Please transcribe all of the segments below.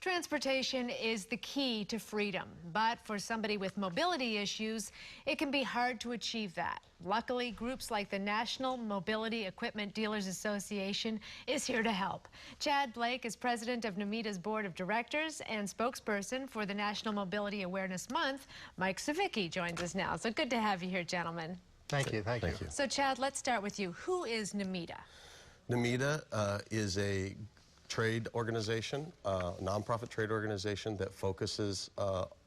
Transportation is the key to freedom, but for somebody with mobility issues, it can be hard to achieve that. Luckily, groups like the National Mobility Equipment Dealers Association is here to help. Chad Blake is president of NMEDA's board of directors and spokesperson for the National Mobility Awareness Month. Mike Savicki joins us now. So good to have you here, gentlemen. Thank you. Thank you. So Chad, let's start with you. Who is NMEDA? NMEDA is a trade organization, nonprofit trade organization that focuses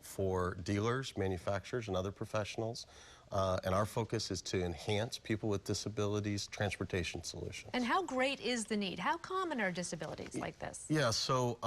for dealers, manufacturers, and other professionals. And our focus is to enhance people with disabilities transportation solutions. And how great is the need? How common are disabilities like this? Yeah, so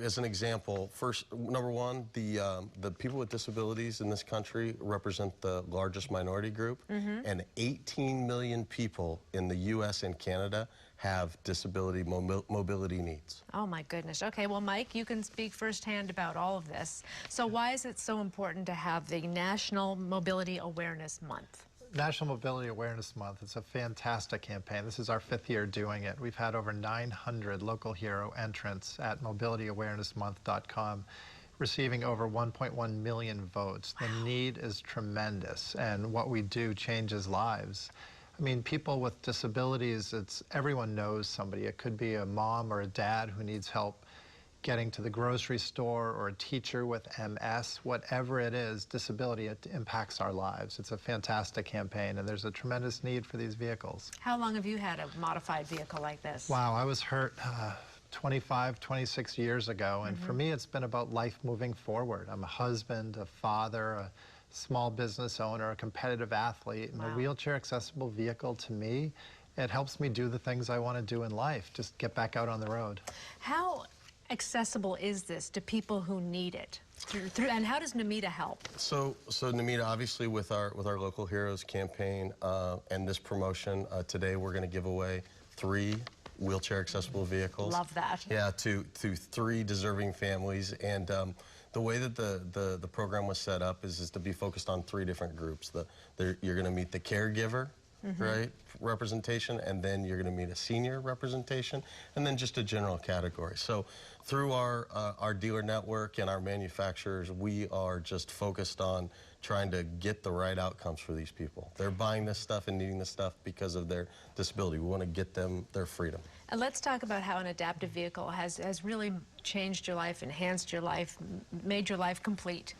as an example, first, number one, the people with disabilities in this country represent the largest minority group, and 18 million people in the U.S. and Canada have disability mobility needs. Oh my goodness. Okay, well, Mike, you can speak firsthand about all of this. So why is it so important to have the National Mobility Awareness Month? National Mobility Awareness Month, it's a fantastic campaign. This is our 5th year doing it. We've had over 900 local hero entrants at mobilityawarenessmonth.com, receiving over 1.1 million votes. The need is tremendous, and what we do changes lives. I mean, people with disabilities, everyone knows somebody. It could be a mom or a dad who needs help getting to the grocery store, or a teacher with MS. Whatever it is, disability, it impacts our lives. It's a fantastic campaign, and there's a tremendous need for these vehicles. How long have you had a modified vehicle like this? Wow, I was hurt 25, 26 years ago, and for me, it's been about life moving forward. I'm a husband, a father, a small business owner, a competitive athlete, and a wheelchair accessible vehicle, to me, it helps me do the things I want to do in life, just get back out on the road. How accessible is this to people who need it? And how does NMEDA help? So NMEDA, obviously, with our Local Heroes campaign and this promotion, today we're going to give away 3 wheelchair accessible vehicles. Love that. Yeah, to 3 deserving families. And the way that the program was set up is to be focused on 3 different groups. You're going to meet the caregiver, right, representation, and then you're going to meet a senior representation, and then just a general category. So through our dealer network and our manufacturers, we are just focused on trying to get the right outcomes for these people. They're buying this stuff and needing this stuff because of their disability. We want to get them their freedom. And let's talk about how an adaptive vehicle has really changed your life, enhanced your life, made your life complete.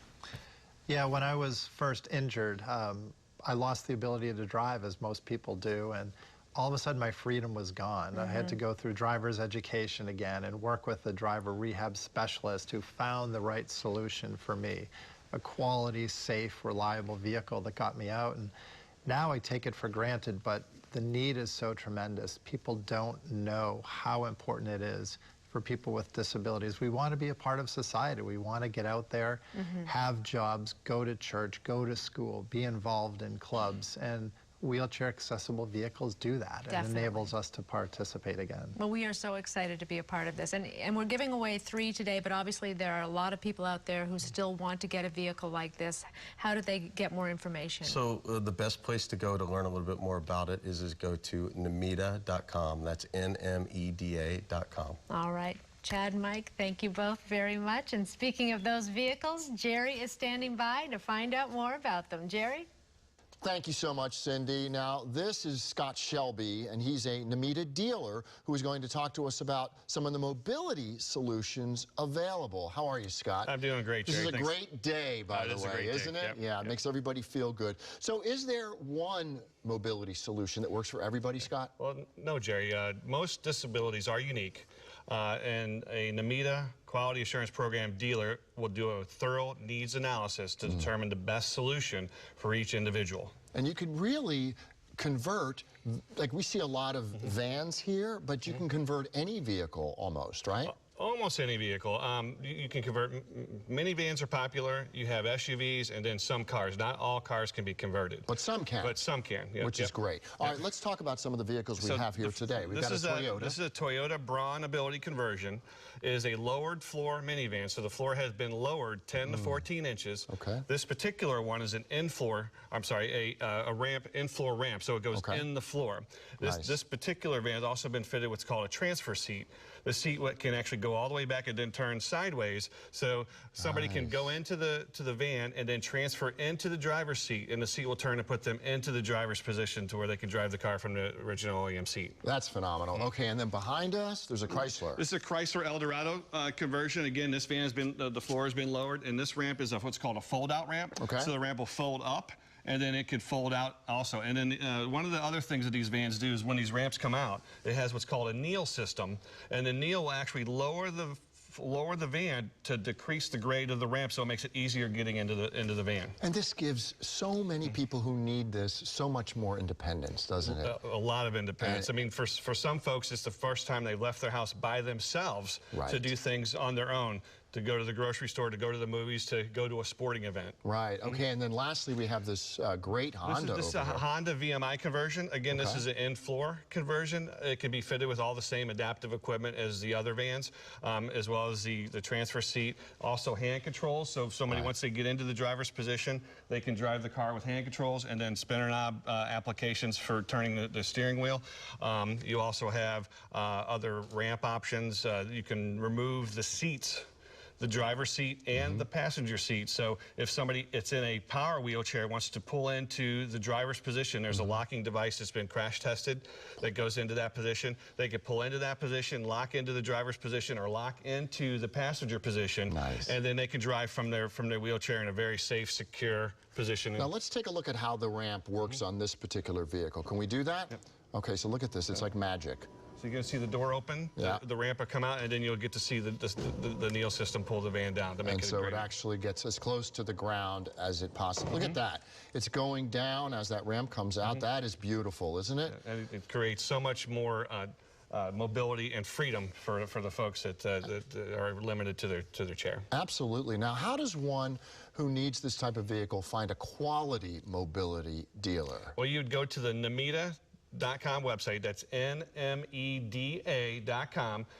Yeah, when I was first injured, I lost the ability to drive, as most people do, and all of a sudden my freedom was gone. I had to go through driver's education again and work with a driver rehab specialist who found the right solution for me. A quality, safe, reliable vehicle that got me out. And now I take it for granted, but the need is so tremendous. People don't know how important it is for people with disabilities. We want to be a part of society. We want to get out there, have jobs, go to church, go to school, be involved in clubs, and wheelchair accessible vehicles do that. It enables us to participate again. Well, we are so excited to be a part of this, and we're giving away 3 today, but obviously there are a lot of people out there who still want to get a vehicle like this. How do they get more information? So the best place to go to learn a little bit more about it is go to NMEDA.com. That's NMEDA.com. All right. Chad and Mike, thank you both very much. And speaking of those vehicles, Jerry is standing by to find out more about them. Jerry? Thank you so much, Cindy. Now, this is Scott Shelby, and he's a NMEDA dealer who is going to talk to us about some of the mobility solutions available. How are you, Scott? I'm doing great, Jerry. This is a great day, by the way, isn't it? Yep. Yeah, it makes everybody feel good. So is there one mobility solution that works for everybody, Scott? Well, no, Jerry. Most disabilities are unique, and a NMEDA Quality Assurance Program dealer will do a thorough needs analysis to determine the best solution for each individual. And you could really convert, like we see a lot of vans here, but you can convert any vehicle almost, right? Almost any vehicle. You can convert. Minivans are popular. You have SUVs and then some cars. Not all cars can be converted. But some can. But some can, yeah. Which is great. All right, let's talk about some of the vehicles we have here today. We've got a Toyota. This is a Toyota Braun Ability Conversion. It is a lowered floor minivan, so the floor has been lowered 10 to 14 inches. Okay. This particular one is an in-floor, a ramp, in-floor ramp, so it goes in the floor. This particular van has also been fitted what's called a transfer seat. The seat can actually go all the way back and then turn sideways, so somebody can go into the van and then transfer into the driver's seat, and the seat will turn and put them into the driver's position to where they can drive the car from the original OEM seat. That's phenomenal. Okay, and then behind us, there's a Chrysler. This is a Chrysler Eldorado conversion. Again, this van has been, the floor has been lowered, and this ramp is what's called a fold-out ramp. Okay. So the ramp will fold up, and then it could fold out also. And then one of the other things that these vans do is when these ramps come out, it has what's called a kneel system, and the kneel will actually lower the van to decrease the grade of the ramp, so it makes it easier getting into the van. And this gives so many people who need this so much more independence, doesn't it? A lot of independence. I mean, for some folks, it's the first time they've left their house by themselves to do things on their own, to go to the grocery store, to go to the movies, to go to a sporting event. Right. Okay, and then lastly, we have this great Honda. This is a Honda VMI conversion. Again, this is an in-floor conversion. It can be fitted with all the same adaptive equipment as the other vans, as well as the transfer seat. Also hand controls, so if somebody, once they get into the driver's position, they can drive the car with hand controls, and then spinner knob applications for turning the steering wheel. You also have other ramp options. You can remove the seats, the driver's seat and the passenger seat. So if somebody it's in a power wheelchair wants to pull into the driver's position, there's a locking device that's been crash tested that goes into that position. They could pull into that position, lock into the driver's position, or lock into the passenger position. Nice. And then they can drive from their wheelchair in a very safe, secure position. Now let's take a look at how the ramp works on this particular vehicle. Can we do that? Yep. Okay, so look at this. It's like magic. So you're going to see the door open, the ramp will come out, and then you'll get to see the kneel system pull the van down to make And it so great. it actually gets as close to the ground as it possibly. Look at that. It's going down as that ramp comes out. That is beautiful, isn't it? And it creates so much more mobility and freedom for the folks that are limited to their chair. Absolutely. Now, how does one who needs this type of vehicle find a quality mobility dealer? Well, you'd go to the Nemeda.com website. That's NMEDA.com.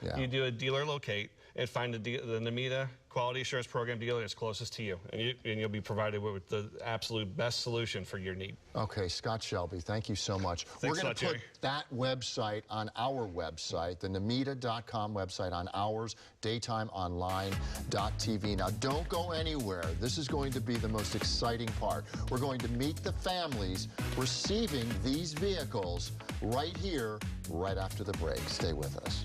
Yeah. You do a dealer locate and find the Nemeda Quality Assurance Program dealer that's closest to you, and you'll be provided with the absolute best solution for your need. Okay, Scott Shelby, thank you so much. Thanks We're going to a put lot, Jerry. that website on our website, the Nemeda.com website on ours, daytimeonline.tv. Now, don't go anywhere. This is going to be the most exciting part. We're going to meet the families receiving these vehicles right here, right after the break. Stay with us.